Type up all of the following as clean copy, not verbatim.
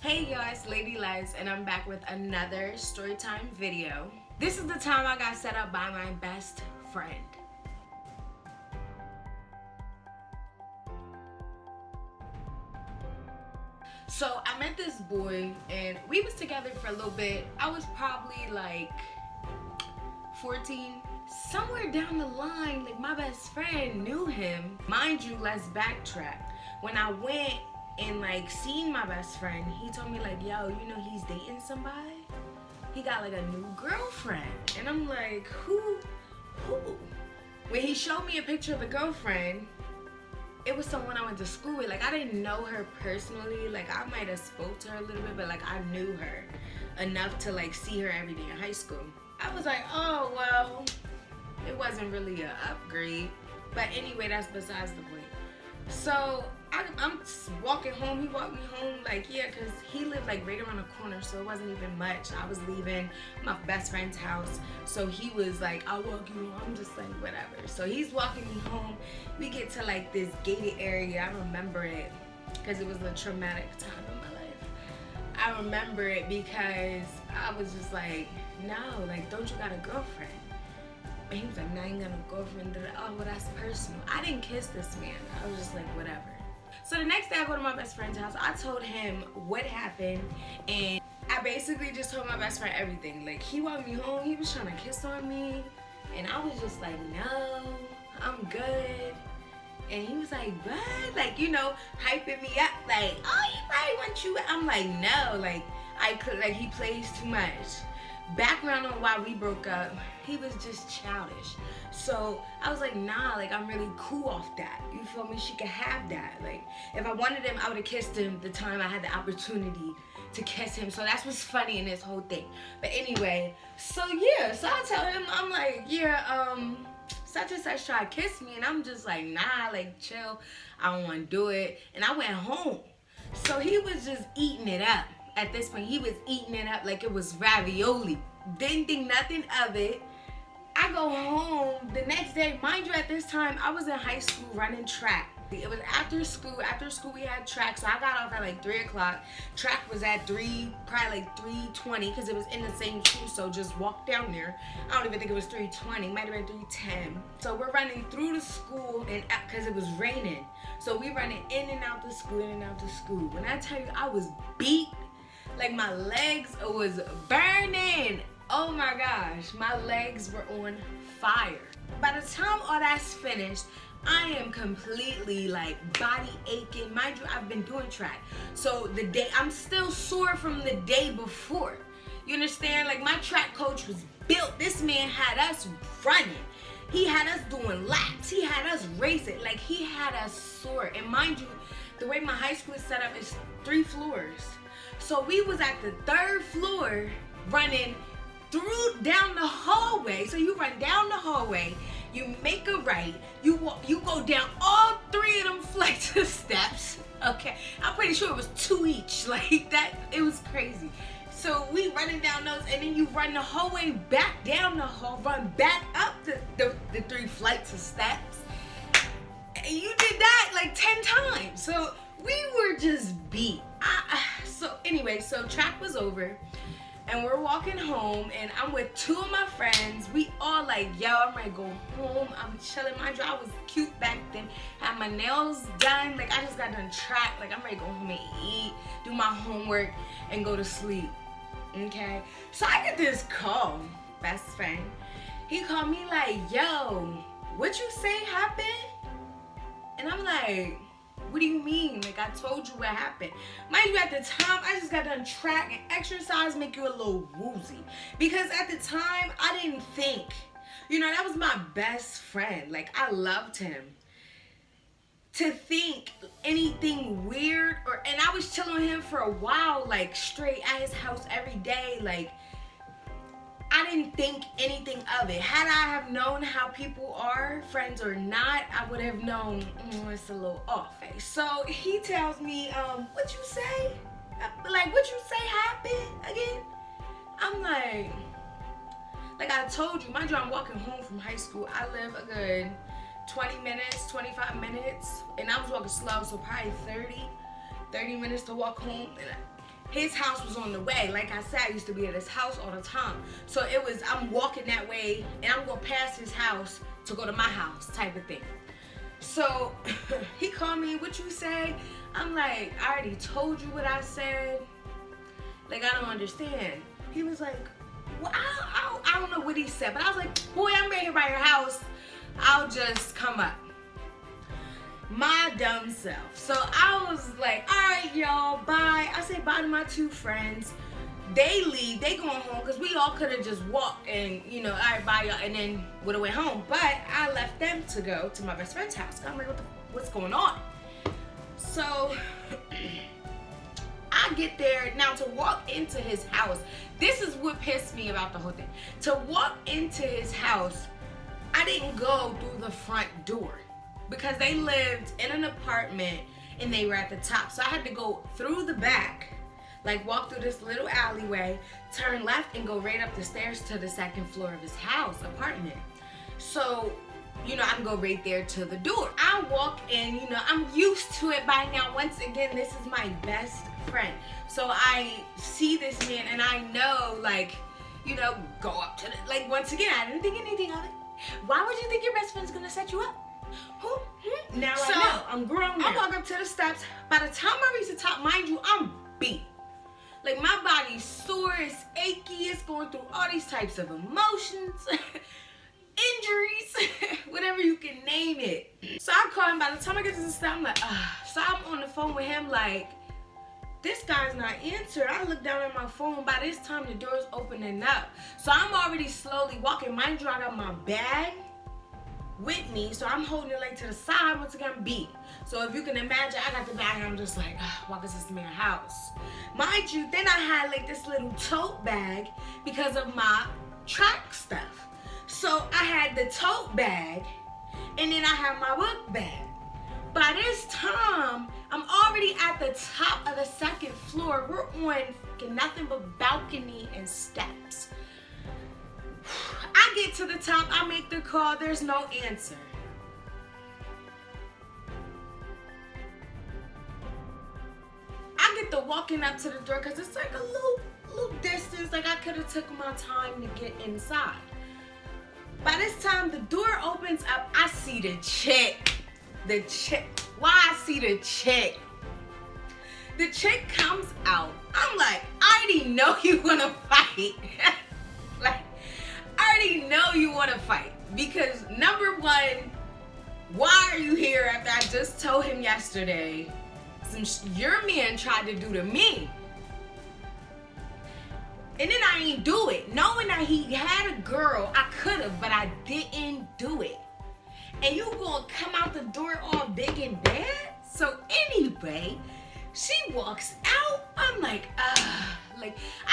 Hey y'all, it's Lady Liz, and I'm back with another storytime video. This is the time I got set up by my best friend. So I met this boy, and we was together for a little bit. I was probably like 14. Somewhere down the line, like my best friend knew him. Mind you, let's backtrack. When I went and like seen my best friend, he told me like, yo, you know he's dating somebody? He got like a new girlfriend. And I'm like, who? When he showed me a picture of the girlfriend, it was someone I went to school with. Like I didn't know her personally. Like I might have spoke to her a little bit, but like I knew her enough to like see her every day in high school. I was like, oh well, it wasn't really an upgrade. But anyway, that's besides the point. So I'm walking home. He walked me home like, yeah, because he lived like right around the corner, so it wasn't even much. I was leaving my best friend's house, so he was like, I'll walk you home. I'm just like, whatever. So he's walking me home. We get to like this gated area. I remember it because it was a traumatic time in my life. I remember it because I was just like, no, like, don't you got a girlfriend? And he was like, nah, I ain't got no girlfriend. Oh, well, that's personal. I didn't kiss this man. I was just like, whatever. So the next day I go to my best friend's house. I told him what happened, and I basically just told my best friend everything. Like, he walked me home. He was trying to kiss on me, and I was just like, no, I'm good. And he was like, what? Like, you know, hyping me up. Like, oh, he probably wants you. I'm like, no. Like, he plays too much. Background on why we broke up, he was just childish. So I was like, nah, like I'm really cool off that. You feel me? She could have that. Like if I wanted him, I would have kissed him the time I had the opportunity to kiss him. So that's what's funny in this whole thing. But anyway, so yeah, so I tell him, I'm like, yeah, such and such tried to kiss me, and I'm just like, nah, like chill. I don't want to do it. And I went home. So he was just eating it up. At this point, he was eating it up like it was ravioli. Didn't think nothing of it. I go home the next day. Mind you, at this time, I was in high school running track. It was after school. After school, we had track. So I got off at like 3 o'clock. Track was at 3, probably like 3:20 because it was in the same school. So just walk down there. I don't even think it was 3:20. Might have been 3:10. So we're running through the school and because it was raining. So we running in and out the school, in and out the school. When I tell you, I was beat. Like my legs was burning. Oh my gosh, my legs were on fire. By the time all that's finished, I am completely like body aching. Mind you, I've been doing track. So the day, I'm still sore from the day before. You understand? Like my track coach was built. This man had us running. He had us doing laps. He had us racing. Like he had us sore. And mind you, the way my high school is set up is 3 floors. So we was at the 3rd floor running down the hallway. So you run down the hallway, you make a right, you go down all 3 of them flights of steps. Okay, I'm pretty sure it was 2 each. Like that, it was crazy. So we running down those, and then you run the hallway back down the hall, run back up the 3 flights of steps. And you did that like 10 times. So we were just beat. So anyway, so track was over, and we're walking home, and I'm with 2 of my friends. We all like, yo, I'm ready to go home. I'm chilling. My job was cute back then. Had my nails done. Like I just got done track. Like I'm ready to go home and eat, do my homework, and go to sleep. Okay. So I get this call, best friend. He called me like, yo, what you say happened? And I'm like, what do you mean? Like I told you what happened. Mind you, at the time, I just got done track, and exercise make you a little woozy. Because at the time, I didn't think. You know, that was my best friend. Like I loved him. To think anything weird, and I was chilling with him for a while, like straight at his house every day, like I didn't think anything of it. Had I have known how people are, friends or not, I would have known it's a little off. So he tells me, what you say? Like, what you say happened again? I'm like I told you, mind you, I'm walking home from high school. I live a good 20 minutes, 25 minutes, and I was walking slow, so probably 30 minutes to walk home. his house was on the way. Like I said, I used to be at his house all the time. So I'm walking that way and I'm going to pass his house to go to my house type of thing. So he called me, what you say? I'm like, I already told you what I said. Like, I don't understand. He was like, well, I don't know what he said, but I was like, boy, I'm right here by your house. I'll just come up. My dumb self. So I was like, all right, y'all, bye. I say bye to my two friends. They leave. They going home because we all could have just walked and, all right, bye, y'all, and then would have went home. But I left them to go to my best friend's house. I'm like, what's going on? So I get there. Now, to walk into his house, this is what pissed me about the whole thing. To walk into his house, I didn't go through the front door because they lived in an apartment and they were at the top. So I had to go through the back, like walk through this little alleyway, turn left and go right up the stairs to the second floor of his house, apartment. So, I can go right there to the door. I walk in, I'm used to it by now. Once again, this is my best friend. So I see this man and I know, go up to once again, I didn't think anything of it. Why would you think your best friend's gonna set you up? Now I know. I'm grown now. I walk up to the steps. By the time I reach the top, mind you, I'm beat. Like, my body's sore, it's achy, it's going through all these types of emotions, injuries, whatever you can name it. So I call him. By the time I get to the step, I'm like, So I'm on the phone with him like, this guy's not answering. I look down at my phone. By this time, the door's opening up. So I'm already slowly walking. Mind you, I got my bag with me. So I'm holding it to the side. Once again, beat. So if you can imagine, I got the bag and I'm just like, walk into this man's house. Mind you, then I had this little tote bag because of my track stuff. So I had the tote bag and then I had my book bag. By this time, I'm already at the top of the second floor. We're on nothing but balcony and steps. I get to the top, I make the call, there's no answer. I get to walking up to the door because it's a little distance. I could have took my time to get inside. By this time, the door opens up. I see the chick. Why I see the chick? The chick comes out. I'm like, I already know you wanna fight. I already know you wanna fight. Because number one, why are you here after I just told him yesterday your man tried to do to me? And then I ain't do it. Knowing that he had a girl, I could have, but I didn't do it. And you gonna come out the door all big and bad? So anyway, she walks out. I'm like, I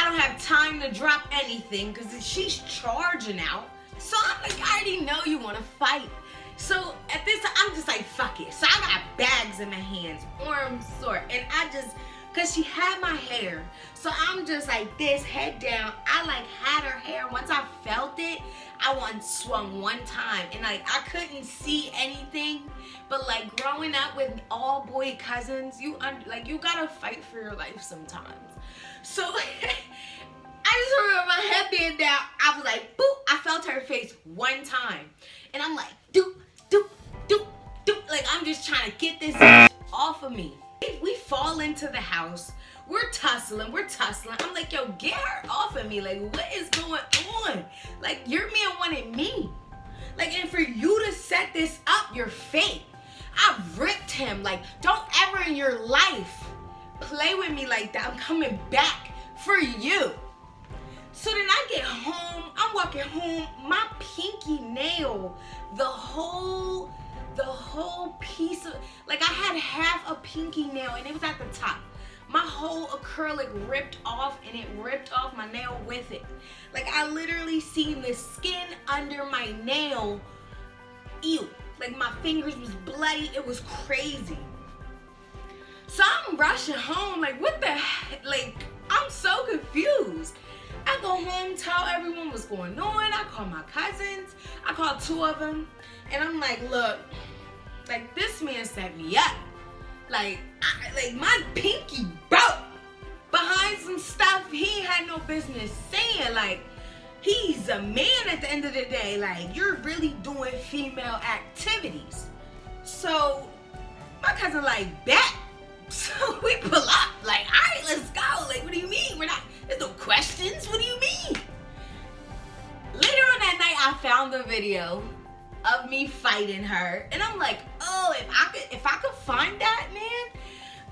don't have time to drop anything because she's charging out. So I'm like, I already know you wanna fight. So at this time, I'm just like, fuck it. So I got bags in my hands, arms sore, and cause she had my hair. So I'm just like this, head down. I had her hair. Once I felt it, I swung one time and I couldn't see anything. But growing up with all boy cousins, you gotta fight for your life sometimes. So I just remember my headband down. I was like, boop. I felt her face one time. And I'm like, doop, doop, doop, doop. I'm just trying to get this off of me. We fall into the house. We're tussling. I'm like, yo, get her off of me. What is going on? Your man wanted me. And for you to set this up, you're fake. I ripped him. Don't ever in your life play with me like that. I'm coming back for you. So then I get home. I'm walking home. My pinky nail, the whole piece of, I had half a pinky nail and it was at the top. My whole acrylic ripped off and it ripped off my nail with it. I literally seen the skin under my nail. Ew. My fingers was bloody. It was crazy. So I'm rushing home. What the heck? I'm so confused. I go home, tell everyone what's going on. I call my cousins. I call two of them. And I'm like, look, this man set me up. My pinky broke behind some stuff he ain't had no business saying. Like, he's a man at the end of the day. Like, you're really doing female activities. So my cousin like, bet. So we pull up. Like, all right, let's go. Like, what do you mean? There's no questions. What do you mean? Later on that night, I found the video of me fighting her, and I'm like, oh, if I could find that, man,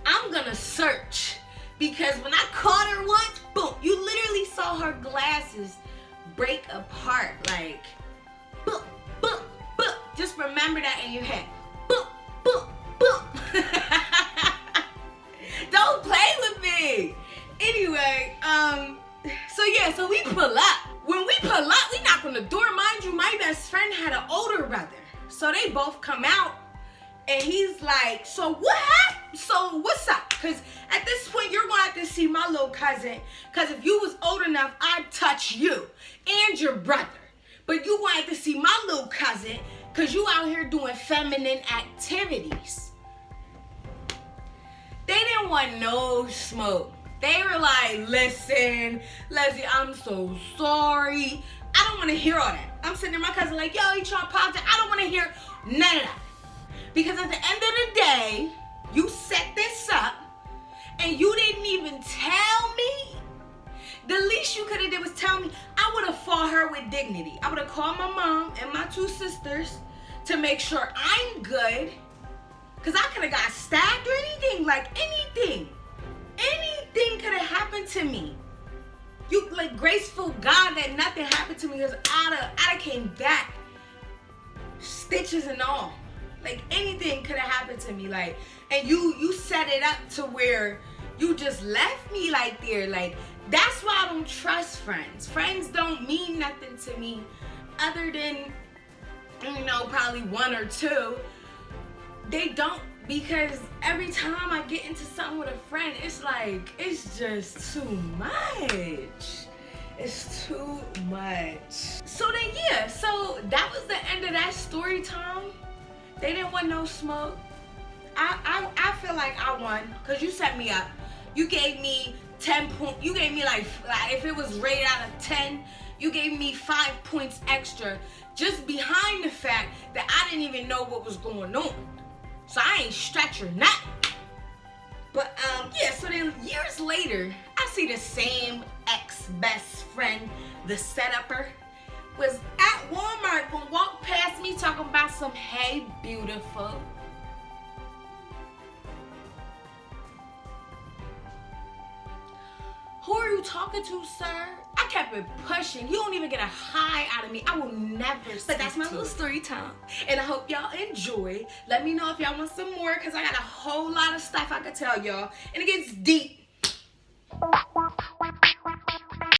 I'm gonna search. Because when I caught her once, boom, you literally saw her glasses break apart. Like, boom, boom, boom. Just remember that in your head. Boom, boom, boom. Don't play with me. Anyway, so we pull up. When we pull up, we knock on the door. Mind you, my best friend had an older brother. So they both come out, and he's like, so what happened? So what's up? Because at this point, you're going to have to see my little cousin. Because if you was old enough, I'd touch you and your brother. But you going to have to see my little cousin because you out here doing feminine activities. They didn't want no smoke. They were like, listen, Leslie, I'm so sorry. I don't want to hear all that. I'm sitting there, my cousin like, yo, he trying to apologize. I don't want to hear none of that. Because at the end of the day, you set this up and you didn't even tell me. The least you could have did was tell me. I would have fought her with dignity. I would have called my mom and my two sisters to make sure I'm good. Because I could have got stabbed or anything. Like, anything. Anything could have happened to me. You, like, graceful God that nothing happened to me because I'd have came back. Stitches and all. Like, anything could have happened to me. Like, and you set it up to where you just left me like there. Like, that's why I don't trust friends. Friends don't mean nothing to me other than, you know, probably one or two. They don't, because every time I get into something with a friend, it's like, it's just too much. It's too much. So then, yeah, so that was the end of that story time. They didn't want no smoke. I feel like I won because you set me up. You gave me 10 points. You gave me like if it was rated out of 10, you gave me 5 points extra just behind the fact that I didn't even know what was going on. So I ain't stretch or nothing. But yeah, so then years later, I see the same ex-best friend, the setupper, was at Walmart when walked past me talking about some, hey, beautiful. Who are you talking to, sir? I kept it pushing. You don't even get a hi out of me. I will never. But that's my little story time. And I hope y'all enjoy. Let me know if y'all want some more because I got a whole lot of stuff I could tell y'all. And it gets deep.